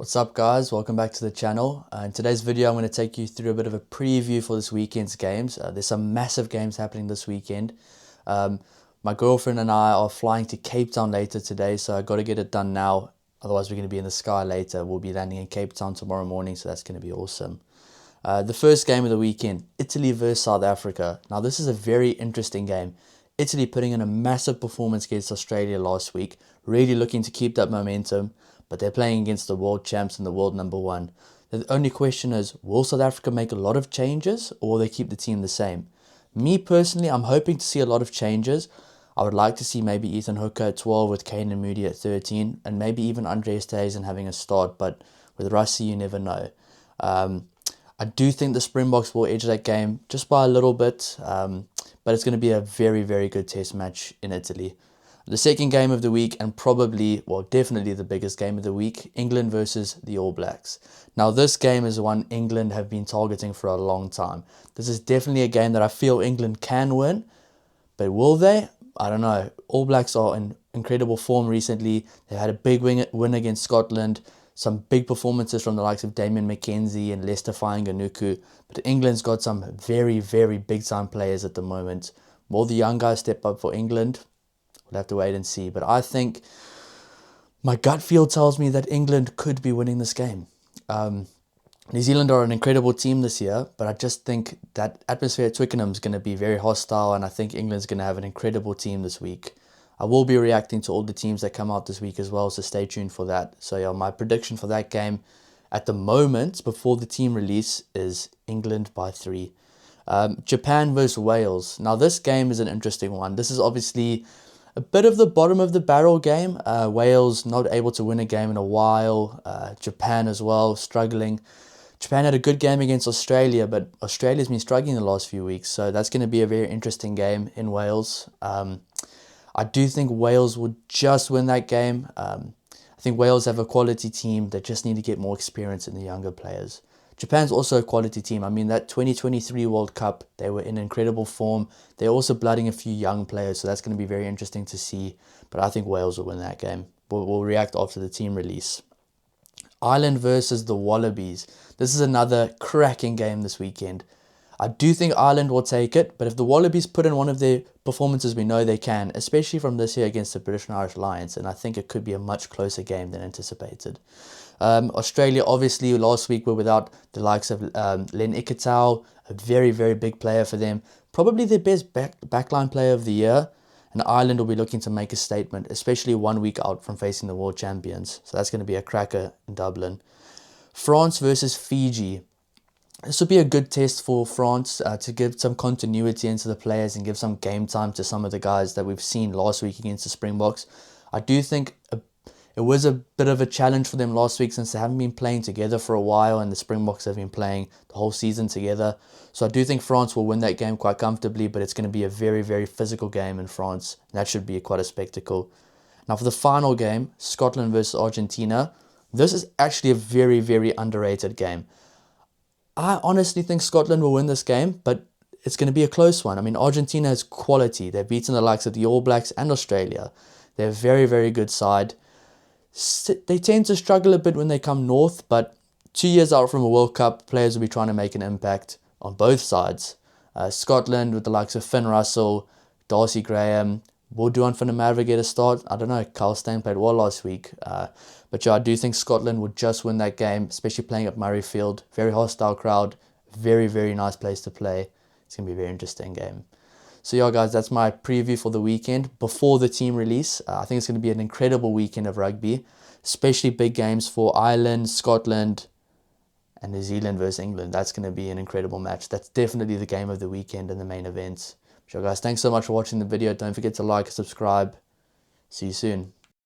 What's up guys, welcome back to the channel. In today's video I'm going to take you through a bit of a preview for this weekend's games. There's some massive games happening this weekend. My girlfriend and I are flying to Cape Town later today, so I got to get it done now, otherwise we're going to be in the sky later. We'll be landing in Cape Town tomorrow morning, so that's going to be awesome. The first game of the weekend, Italy versus South Africa. Now this is a very interesting game. Italy putting in a massive performance against Australia last week, really looking to keep that momentum, but they're playing against the world champs and the world number one. The only question is, will South Africa make a lot of changes or will they keep the team the same? Me personally, I'm hoping to see a lot of changes. I would like to see maybe Ethan Hooker at 12 with Kane and Moody at 13 and maybe even Andre Esterhuizen having a start, but with Rassie you never know. I do think the Springboks will edge that game just by a little bit, but it's going to be a very, very good test match in Italy. The second game of the week, and probably, well, definitely the biggest game of the week, England versus the All Blacks. Now, this game is one England have been targeting for a long time. This is definitely a game that I feel England can win, but will they? I don't know. All Blacks are in incredible form recently. They had a big win against Scotland, some big performances from the likes of Damian McKenzie and Leicester Fainga'anuku, but England's got some very, very big-time players at the moment. Will the young guys step up for England? We'll have to wait and see. But I think my gut feel tells me that England could be winning this game. New Zealand are an incredible team this year, but I just think that atmosphere at Twickenham is going to be very hostile, and I think England's going to have an incredible team this week. I will be reacting to all the teams that come out this week as well, so stay tuned for that. So yeah, my prediction for that game at the moment, before the team release, is England by 3. Japan versus Wales. Now this game is an interesting one. This is obviously a bit of the bottom of the barrel game. Wales not able to win a game in a while. Japan as well, struggling. Japan had a good game against Australia, but Australia's been struggling the last few weeks, so that's going to be a very interesting game in Wales. I do think Wales would just win that game. I think Wales have a quality team that just need to get more experience in the younger players. Japan's also a quality team. I mean, that 2023 World Cup, they were in incredible form. They're also blooding a few young players, so that's going to be very interesting to see. But I think Wales will win that game. We'll react after the team release. Ireland versus the Wallabies. This is another cracking game this weekend. I do think Ireland will take it, but if the Wallabies put in one of their performances we know they can, especially from this year against the British and Irish Lions, and I think it could be a much closer game than anticipated. Australia, obviously, last week were without the likes of Len Ikitau, a very, very big player for them. Probably their best backline player of the year. And Ireland will be looking to make a statement, especially 1 week out from facing the world champions. So that's going to be a cracker in Dublin. France versus Fiji. This will be a good test for France to give some continuity into the players and give some game time to some of the guys that we've seen last week against the Springboks. I do think it was a bit of a challenge for them last week since they haven't been playing together for a while and the Springboks have been playing the whole season together. So I do think France will win that game quite comfortably, but it's going to be a very, very physical game in France. That should be quite a spectacle. Now for the final game, Scotland versus Argentina. This is actually a very, very underrated game. I honestly think Scotland will win this game, but it's going to be a close one. I mean, Argentina has quality. They've beaten the likes of the All Blacks and Australia. They're a very, very good side. They tend to struggle a bit when they come north, but 2 years out from a World Cup, players will be trying to make an impact on both sides. Scotland with the likes of Finn Russell, Darcy Graham. Will Duhan van der Merwe get a start? I don't know. Kyle Steyn played well last week. But yeah, I do think Scotland would just win that game, especially playing at Murrayfield. Very hostile crowd. Very, very nice place to play. It's going to be a very interesting game. So yeah, guys, that's my preview for the weekend before the team release. I think it's going to be an incredible weekend of rugby, especially big games for Ireland, Scotland, and New Zealand versus England. That's going to be an incredible match. That's definitely the game of the weekend and the main event. So guys, thanks so much for watching the video. Don't forget to like and subscribe. See you soon.